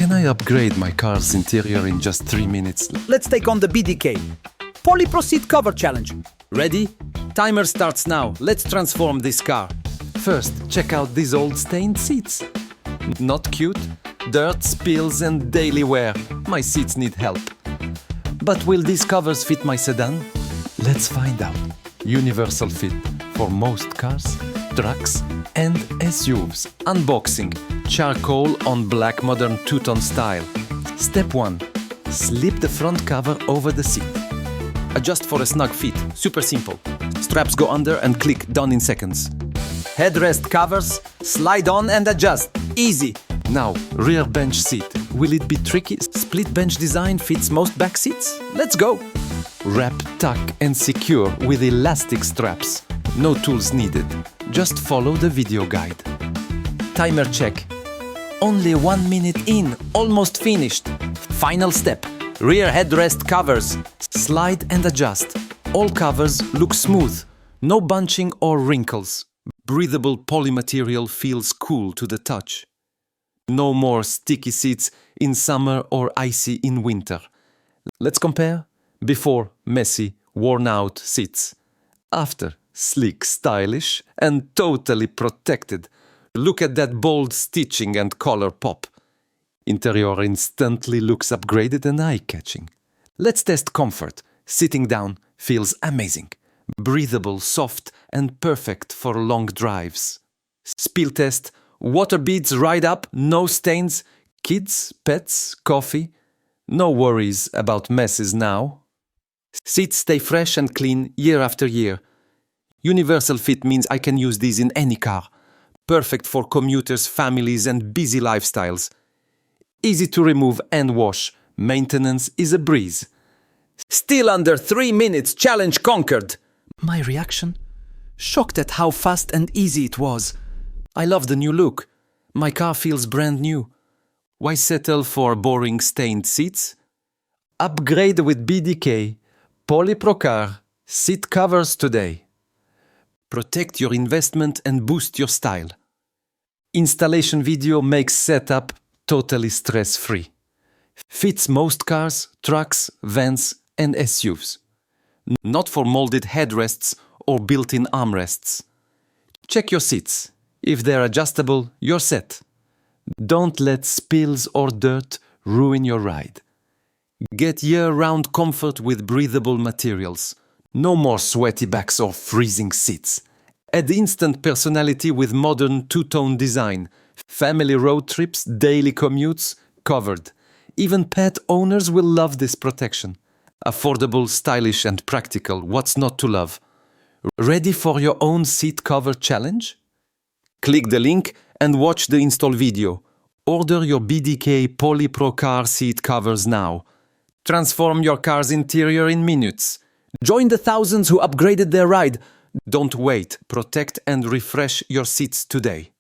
can I upgrade my car's interior in just 3 minutes? Let's take on the BDK PolyPro Seat Cover Challenge. Ready? Timer starts now. Let's transform this car. First, check out these old stained seats. Not cute? Dirt, spills and daily wear. My seats need help. But will these covers fit my sedan? Let's find out. Universal fit for most cars, trucks and SUVs. Unboxing. Charcoal on black modern two-tone style. Step 1. Slip the front cover over the seat. Adjust for a snug fit. Super simple. Straps go under and click, done in seconds. Headrest covers, slide on and adjust. Easy. Now, rear bench seat. Will it be tricky? Split bench design fits most back seats? Let's go! Wrap, tuck and secure with elastic straps. No tools needed. Just follow the video guide. Timer check. Only 1 minute in, almost finished. Final step. Rear headrest covers. Slide and adjust. All covers look smooth. No bunching or wrinkles. Breathable poly material feels cool to the touch. No more sticky seats in summer or icy in winter. Let's compare. Before, messy, worn-out seats. After, sleek, stylish and totally protected. Look at that bold stitching and color pop. Interior instantly looks upgraded and eye-catching. Let's test comfort. Sitting down feels amazing. Breathable, soft and perfect for long drives. Spill test. Water beads right up, no stains. Kids, pets, coffee. No worries about messes now. Seats stay fresh and clean year after year. Universal fit means I can use these in any car. Perfect for commuters, families and busy lifestyles. Easy to remove and wash. Maintenance is a breeze. Still under 3 minutes, challenge conquered. My reaction? Shocked at how fast and easy it was. I love the new look. My car feels brand new. Why settle for boring stained seats? Upgrade with BDK PolyPro car seat covers today. Protect your investment and boost your style. Installation video makes setup totally stress-free. Fits most cars, trucks, vans and SUVs. Not for molded headrests or built-in armrests. Check your seats. If they're adjustable, you're set. Don't let spills or dirt ruin your ride. Get year-round comfort with breathable materials. No more sweaty backs or freezing seats. Add instant personality with modern two-tone design. Family road trips, daily commutes, covered. Even pet owners will love this protection. Affordable, stylish and practical, what's not to love? Ready for your own seat cover challenge? Click the link and watch the install video. Order your BDK PolyPro car seat covers now. Transform your car's interior in minutes. Join the thousands who upgraded their ride. Don't wait. Protect and refresh your seats today.